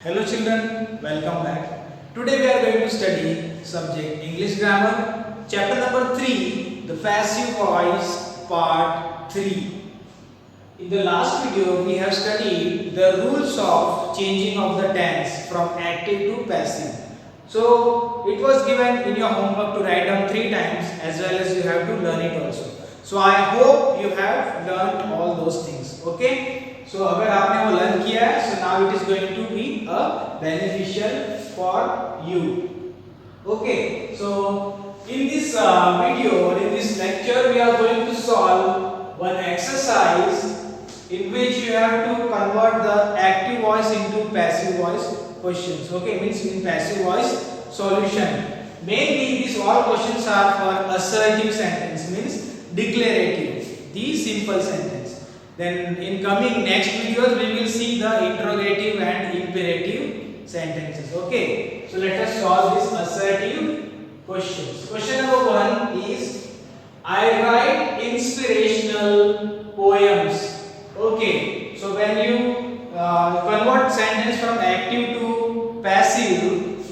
Hello children, welcome back. Today we are going to study subject English grammar, chapter number 3, the passive voice, part 3. In the last video we have studied the rules of changing of the tense from active to passive. So it was given in your homework to write down 3 times as well as you have to learn it also. So I hope you have learned all those things. Okay. So अगर आपने वो learn किया है, so now it is going to be a beneficial for you. Okay, so in this video or in this lecture, we are going to solve one exercise in which you have to convert the active voice into passive voice questions. Okay, means in passive voice solution. Mainly these all questions are for assertive sentence, means declarative, the simple sentence. Then in coming next videos we will see the interrogative and imperative sentences. Okay, so let us solve this assertive questions. Question number 1 is I write inspirational poems. Okay, so when you convert sentence from active to passive,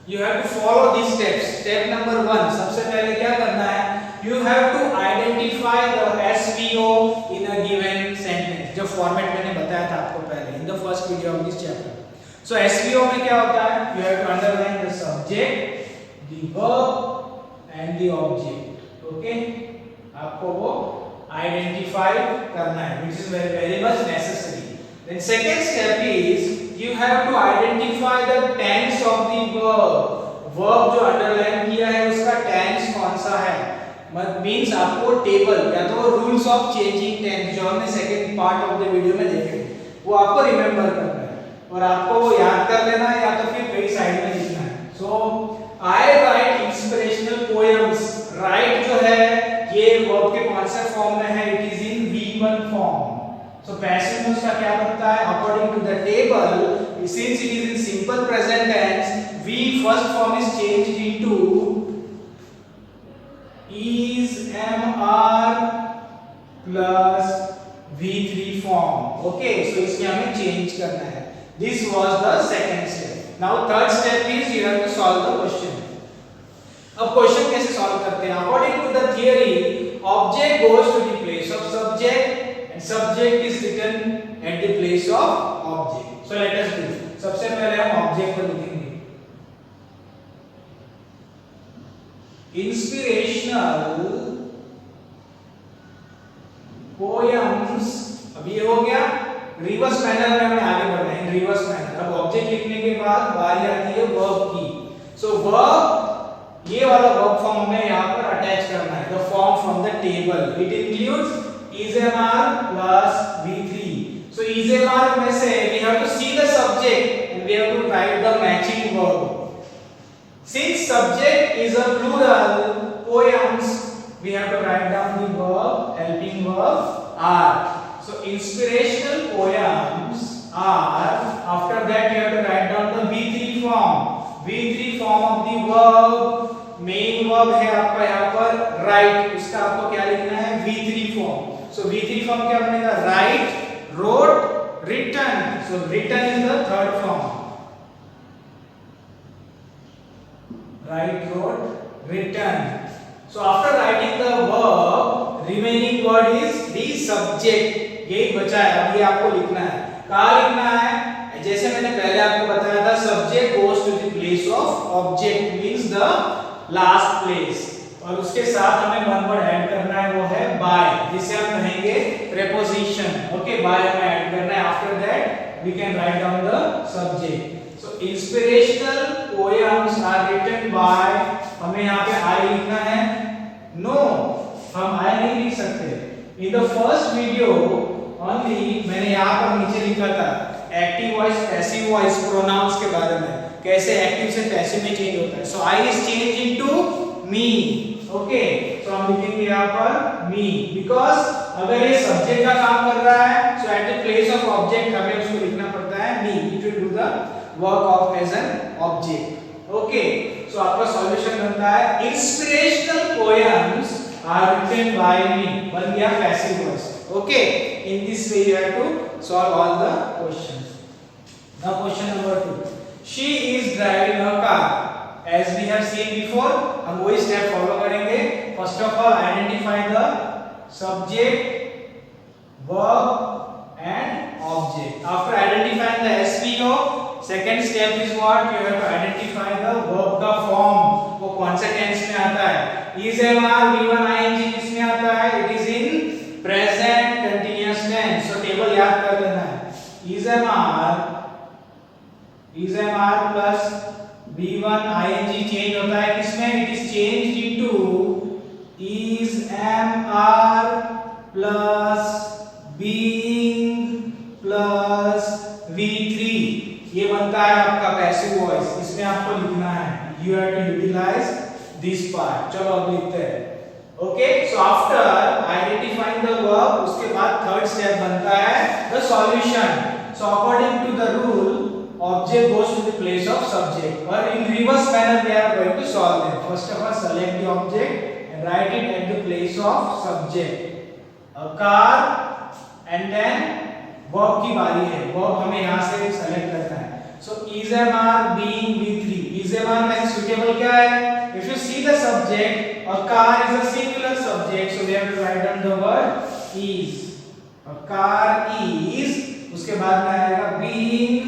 you have to follow these steps. Step number 1, सबसे पहले क्या करना है? You have to identify the SVO in a given sentence. जो format मैंने बताया था आपको पहले in the first video of this chapter. So SVO में क्या होता है? You have to underline the subject, the verb and the object. Okay? आपको वो identify करना है, which is very much necessary. Then second step is you have to identify the tense of the verb. Verb जो underline किया है उसका tense कौन सा है? मीन्स आपको टेबल या तो रूल्स ऑफ चेंजिंग टेंस जो हमने second part of the video में देखे वो आपको रिमेंबर करना है और आपको वो याद कर लेना है या तो फिर कई साइड में लिखना है. सो आई राइट इंस्पिरेशनल पोएम्स. राइट जो है ये वर्ब के कौन से फॉर्म में है? It is in V1 form. So passive में उसका क्या बनता है? According to the table, since it is in simple present tense, V first form is changed into is MR plus V3 form. Okay, so इसमें हमें change करना है. This was the second step. Now third step is you have to solve the question. अब question कैसे solve करते हैं? According to the theory, object goes to the place of subject and subject is written at the place of object. So let us do. सबसे पहले हम object को लिखेंगे. Inspirational poems. अब ये हो गया रिवर्स मैनर में हमें आगे बढ़ना है. Reverse manner. अब ऑब्जेक्ट लिखने के बाद बारी आती है वर्ब की. सो वर्ब ये वाला वर्ब फॉर्म हमें यहां पर अटैच करना है. The form from the table. It includes इजएमआर प्लस V3. सो इजएमआर में से we have to see the subject and we have to write the matching verb. Since subject is a plural, poems, we have to write down the verb, helping verb are. So inspirational poems are. After that you have to write down the V3 form. V3 form of the verb. Main verb है आपका यहाँ पर write. उसका आपको क्या लिखना है? V3 form. So V3 form क्या बनेगा? Write, wrote, written. So written is the third form. Write, wrote, written. So after writing the verb, remaining word is the subject. यही बचा है. अब ये आपको लिखना है. कहाँ लिखना है? जैसे मैंने पहले आपको बताया था, subject goes to the place of object means the last place. और उसके साथ हमें one word ऐड करना है, वो है by, जिसे हम कहेंगे preposition. Okay, by हमें ऐड करना है. After that we can write down the subject. So inspirational poems are written by. हमें यहाँ पे I लिखना है. No, हम I नहीं लिख सकते. In the first video only मैंने यहाँ पर नीचे लिखा था active voice, passive voice, pronouns के बारे में, कैसे active से passive में change होता है. So I is changed into me. Okay, so हम लिखेंगे यहाँ पर me because अगर ये subject का काम कर रहा है, so at the place of object हमें उसको लिखना पड़ता है me. It will do the work of as an object. Okay, so आपका solution बनता है inspirational poems are written by me. बन गया passive voice. Okay, in this way you have to solve all the questions. Now question number 2. She is driving a car. As we have seen before, हम वही step follow करेंगे. First of all, identify the subject, verb and object. After identifying the SVO, second step is what? You have to identify the verb का form. वो कौन से tense में आता है? Is MR V1 ing किस में आता है? It is in present continuous tense. So table याद कर लेना है. is MR plus V1 ing change होता है किसमें? It is changed into is MR plus being plus V3. ये बनता है आपका पैसिव वॉइस. इसमें आपको लिखना है. You have to utilize this part. चलो अब लिखते हैं. Okay, so after identifying the verb, उसके बाद third step बनता है the solution. So according to the rule, object goes to the place of subject. Or in reverse manner, we are going to solve them. First of all, select the object and write it at the place of subject. A car, and then verb की बारी है. Verb हमें यहाँ से select करना है. So is MR being V3. Is MR में suitable क्या है? If you see the subject, a car is a singular subject, so we have to write down the word is. A car is. उसके बाद में आएगा being.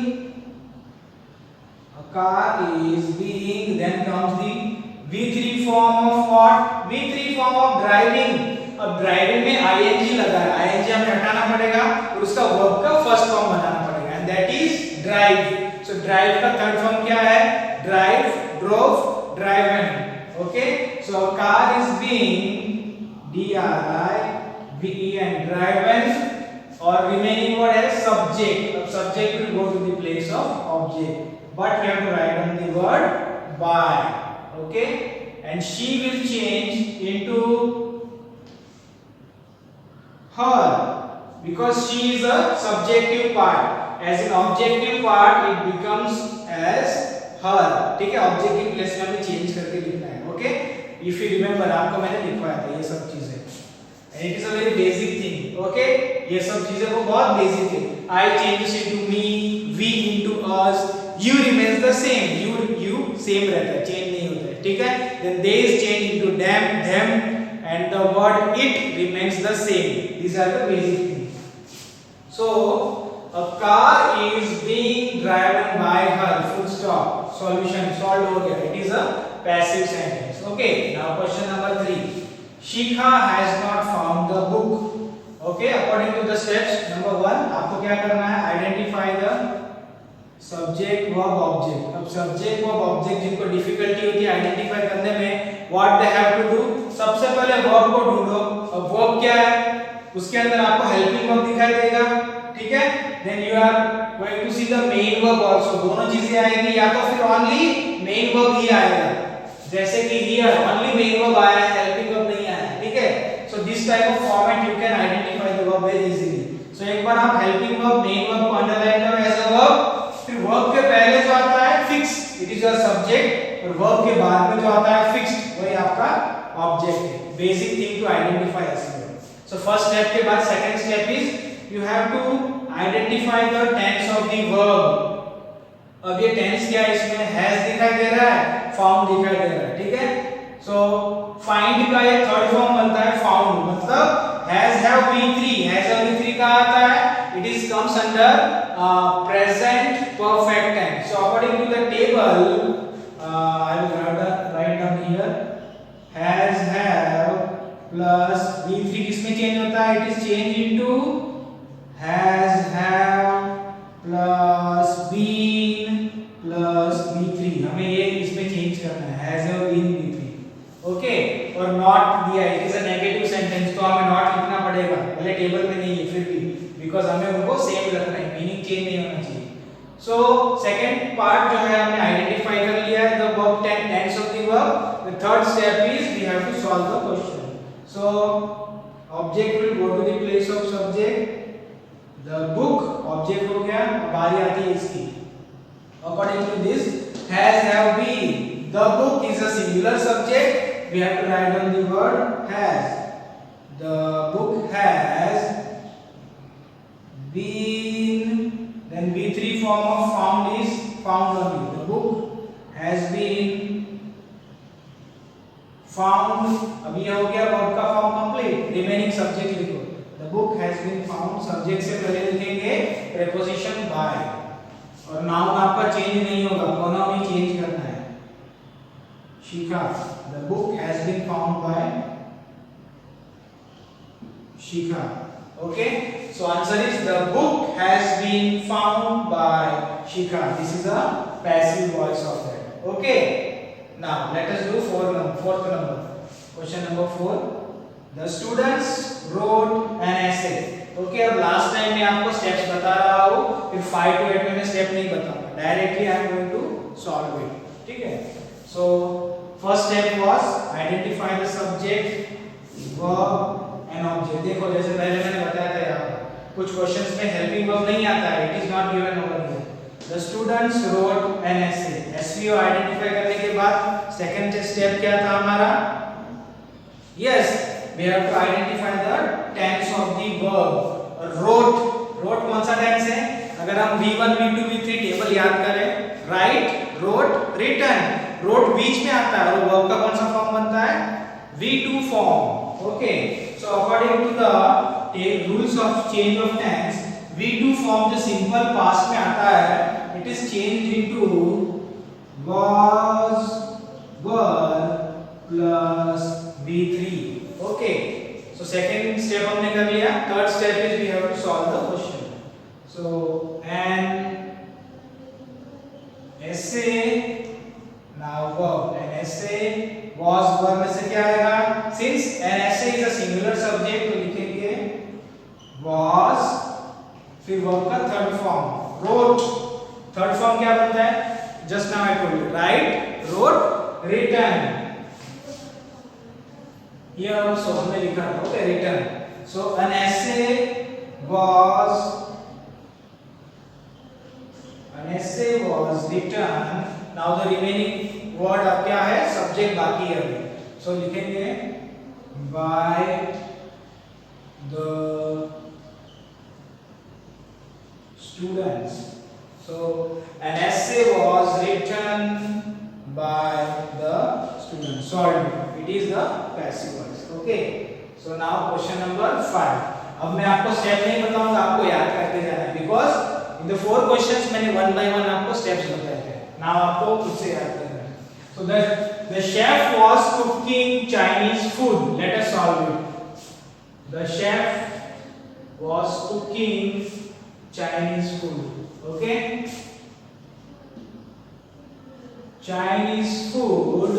A car is being. Then comes the V3 form of what? V3 form of driving. अब driving में ing लगा है. ing हमें हटाना पड़ेगा और उसका वर्ब का फर्स्ट फॉर्म बनाना पड़ेगा. And that is drive. So drive का थर्ड फॉर्म क्या है? Drive, drove, driven. Okay. So a car is being D-R-I-V-E-N driven. Or remaining word as subject. अब subject will go to the place of object. But we have to write down the word by. Okay. And she will change into her because she is a subjective part. As an objective part, it becomes as her. ठीक है. Objective place में हमें change करके लिखना है. Okay. If you remember, आपको मैंने लिखवाया था ये सब चीजें. And it is a very basic thing. Okay. ये सब चीजें वो बहुत basic है. I changes into me, we into us, you remains the same. You same रहता है, change नहीं होता है. ठीक है. Then they is changed into them, and the word it remains the same. These are the basic things. So a car is being driven by her. Full stop. Solution solved हो गया. It is a passive sentence. Okay. Now question number 3. Shikha has not found the book. Okay. According to the steps, number 1, आपको क्या करना है? Identify the subject, verb, object. अब subject, verb, object जिनको difficulty होती है identify करने में, what they have to do? सबसे पहले verb को ढूंढो. अब verb क्या है? उसके अंदर आपको helping verb दिखाई देगा. ठीक है. Then you are going to see the main verb also. दोनों चीजें आएंगी या तो फिर only main verb ही आएगा. जैसे कि here only main verb आया है, helping verb नहीं आया है. ठीक है. So this type of format you can identify the verb very easily. So एक बार आप helping verb, main verb को underline करो as a verb. फिर verb के पहले जो आता है fixed, it is your subject, और verb के बाद में जो आता है fixed, वही आपका object है. Basic thing to identify as well. So first step के बाद second step is you have to identify the tense of the verb. अब ये tense क्या है? इसमें has दिखाई दे रहा है, found दिखाई दे रहा है. ठीक है. So find का ये थर्ड फॉर्म बनता है found. मतलब has have V3. has have V3 कहाँ आता है? It is comes under present perfect tense. So according to the table, I will write down here. Has have plus V3 किसमें change होता है? It is changed into has have plus been plus V3. हमें ये इसमें change करना है. Has have been V3. Okay. और not दिया है. It is a negative sentence. तो हमें not लिखना पड़ेगा. भले टेबल में नहीं है फिर भी. Because हमें उनको same रखना है. Meaning change नहीं होना चाहिए. So second part जो है हमने identify कर लिया है the verb tense of the verb. The third step is we have to solve the question. So object will go to the place of subject. The book object हो गया. बारी आती है इसकी. According to this, has have been. The book is a singular subject. We have to write down the word has. The book has been. Then V3 form of found is found only. The book has been found. अभी ये हो गया verb का form complete. Remaining subject लिखो. The book has been found. Subject से पहले लिखेंगे preposition by. और noun आपका change नहीं होगा, pronoun ही change करना है. शिखा. The book has been found by Shikha. Okay, so answer is the book has been found by Shikha. This is a passive voice of that. Okay, now let us do fourth number. Question number 4. The students wrote an essay. Okay, अब last time मैं आपको steps बता रहा हूँ, फिर 5 to 8 में मैं step नहीं बताऊंगा. Directly I am going to solve it. ठीक है? So first step was identify the subject, verb and object. देखो जैसे पहले मैंने बताया था यहाँ पर कुछ क्वेश्चंस में हेल्पिंग वर्ब नहीं आता है. It is not given over here. The students wrote an essay. SVO identify करने के बाद सेकंड स्टेप क्या था हमारा? Yes, we have to identify the tense of the verb. Wrote कौन सा टेंस है? अगर हम V1 V2 V3 टेबल याद करें, राइट, रोट, रिटन. रोट बीच में आता है और वर्ब का कौन सा फॉर्म बनता है? V2 form. Okay, so according to the rules of change of tense, V2 form जो simple past में आता है, it is changed into was, were plus V3. Okay, so second step हमने कर लिया. Third step is we have to solve the question. So an essay, now verb. An essay was verb में से क्या आएगा? Since an essay is a singular subject तो लिखेंगे was, फिर verb का third form wrote. Third form क्या बनता है? Just now I told you, right, wrote, written. Here also हमने लिखा था, okay, written. So an essay was written. Now the remaining word अब क्या है? Subject बाकी है अभी. So लिखेंगे by the students. So an essay was written by the students. Solved. It is the passive voice. Okay. So now question number 5. अब मैं आपको स्टेप नहीं बताऊंगा, आपको याद करते जाना है, because in the 4 questions मैंने one by one आपको steps बताए थे. Now आपको खुद से याद करना है. So the chef was cooking Chinese food. Let us solve it. The chef was cooking Chinese food. Okay. Chinese food.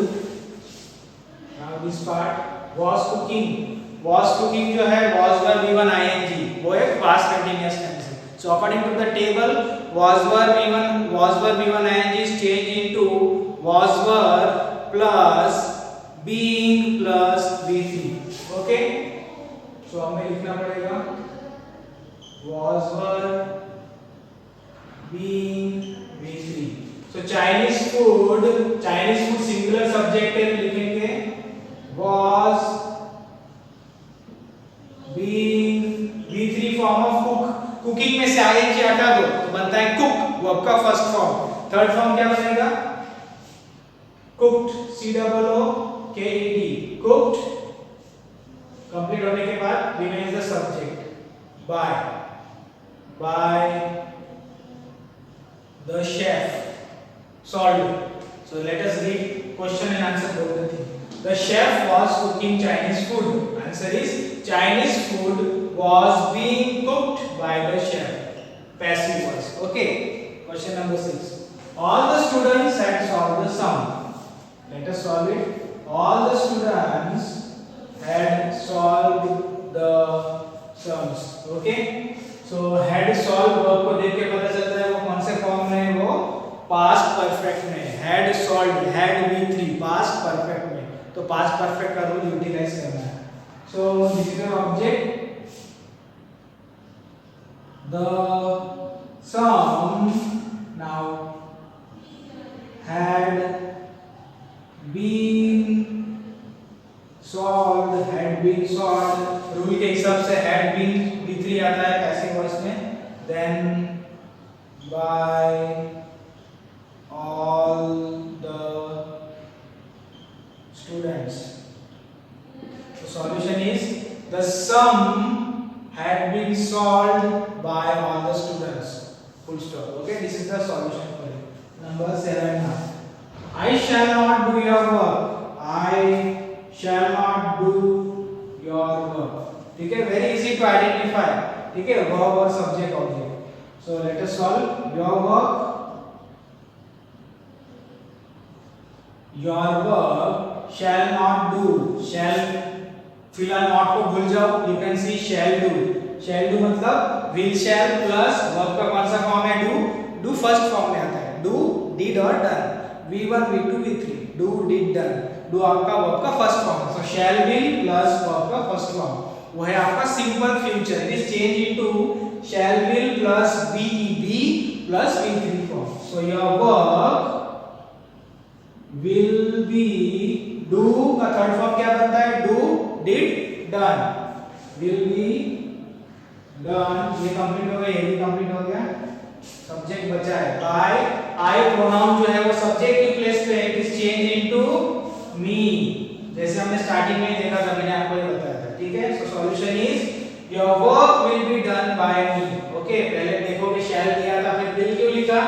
Now this part was cooking. Was cooking जो है was verb V1 ing, वो एक past continuous tense है. So according to the table, was verb V1 ing is changed into was verb plus being plus V3. Okay. So हमें लिखना पड़ेगा was verb being V3. So Chinese food singular subject है, लिखेंगे was being V3 form of cook. Cooking में से ing हटा दो तो बनता है कुक, वो आपका फर्स्ट फॉर्म. थर्ड फॉर्म क्या बनेगा? cooked, COOKED, cooked. कंप्लीट होने के बाद remains the subject by the chef. Solved. So let us read question and answer both the thing. The chef was cooking Chinese food. Answer is Chinese food was being cooked by the chef. Passive voice. Okay. Question number 6. All the students had solved the sum. Let us solve it. All the students had solved the sums. Okay. So had solved verb को देख के पता चलता है वो कौन से form में है, वो पास्ट परफेक्ट में. had solved, had V3 past perfect में, तो पास्ट परफेक्ट का रूल यूटिलाइज करना है. So this is your object. The sum now had been solved. Rule के हिसाब से had been V3 आता है पैसिव वॉइस में. Then by all the students. The solution is the sum had been solved by all the students. Full stop. Okay, this is the solution for it. Number 7 now. I shall not do your work. I shall not do your work. ठीक है, very easy to identify. ठीक है, verb और subject object. So let us solve. Your work. Your work shall not do. Shall फिलहाल not को भूल जाओ. You can see shall do. Shall do मतलब will shall plus verb का कौन सा फॉर्म है? Do. Do फर्स्ट फॉर्म में आता है. Do, did और done. V1, V2, V3. Do, did, done. Do आपका verb का फर्स्ट फॉर्म है. So shall will plus verb का फर्स्ट फॉर्म. वो है आपका simple future. It is changed into shall will plus be plus V3 form. So your work will be. Do का third form क्या बनता है? Do, did, done. Will be done. ये complete हो गया, ये भी कंप्लीट हो गया. सब्जेक्ट बचा है I प्रोनाउन जो है वो सब्जेक्ट की प्लेस पे है. It is change into me. जैसे हमने स्टार्टिंग में देखा था, मैंने आपको ये बताया था. ठीक है, सो solution is your work will be done by me. Okay, पहले देखो कि शैल दिया था, फिर विल क्यों लिखा?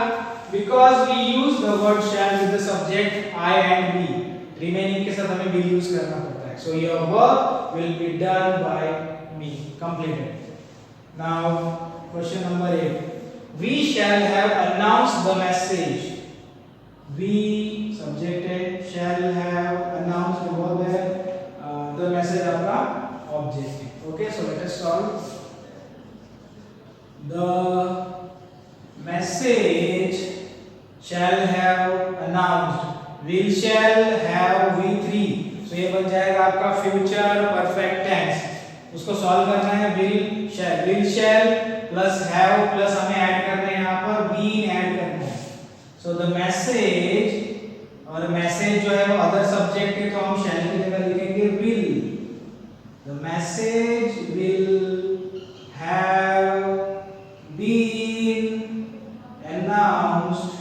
Because we use the word shall with the subject I and we. Remaining के साथ हमें will यूज करना पड़ता है. So your work will be done by me. Completed. Now question number 8. We shall have announced the message. We subject है, shall have announced the verb है, the message आपका object है. Okay, so let us solve. The message shall have announced. Will shall have V3. So ये बन जाएगा आपका future perfect tense. उसको solve करना है. will shall plus have plus हमें ऐड करना है, यहाँ पर been ऐड करना है. सो द मैसेज, और मैसेज जो है वो अदर सब्जेक्ट है, तो हम shall की जगह लिखेंगे will. The message will have been announced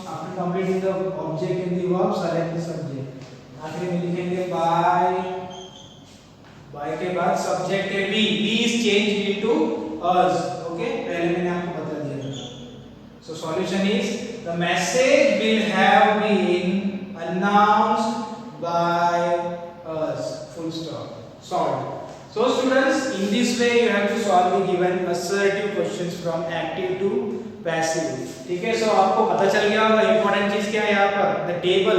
after completing the object in the verb, select the subject. आखिर में लिखेंगे by के बाद सब्जेक्ट है be. Be is changed into us. Okay, पहले मैंने आपको बता दिया था. So solution is the message will have been announced by us. Full stop. Solve. So students, in this way you have to solve the given assertive questions from active to passive. ठीक है, so आपको पता चल गया होगा important चीज क्या है यहाँ पर. The table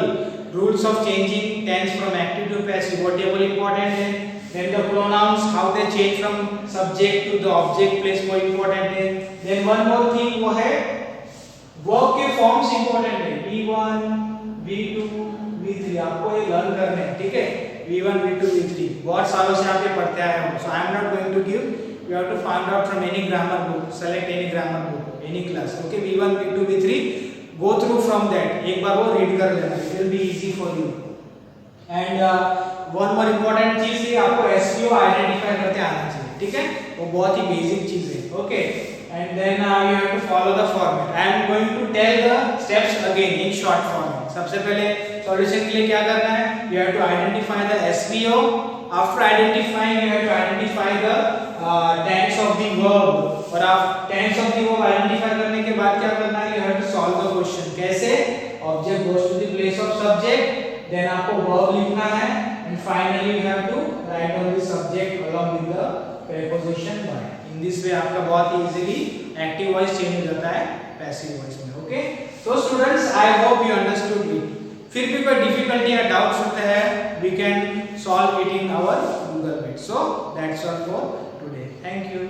rules of changing tense from active to passive. वो टेबल इंपॉर्टेंट है. Then the pronouns, how they change from subject to the object place, वो important है. Then one more thing वो है verb के forms important है. V1, V2, V3 आपको ये लर्न करने हैं. ठीक है, V1, V2, V3 बहुत सालों से आप ये पढ़ते आए हो. So I am not going to give. You have to find out from any grammar book. Select any grammar book, any class. Okay, V1, V2, V3. Go through from that. एक बार वो read कर लेना. It will be easy for you. And one more important चीज है, आपको SVO identify करते आना चाहिए. ठीक है, वो बहुत ही बेसिक चीज है. Okay, and then you have to follow the format. I am going to tell the steps again in short format. सबसे पहले सॉल्यूशन के लिए क्या करना है? You have to identify the SVO. After identifying you have to identify the tense of the verb. और आप tense of the verb identify करने के बाद क्या करना है? You have to solve the question. कैसे? Object goes to the place of subject, then आपको वर्ब लिखना है, and finally you have to write down the subject along with the preposition by. In this way आपका बहुत ही easily active voice change हो जाता है passive voice में. Okay, so students, I hope you understood it. फिर भी कोई difficulty या doubts होते हैं, we can solve it in our Google Meet. So that's all for today. Thank you.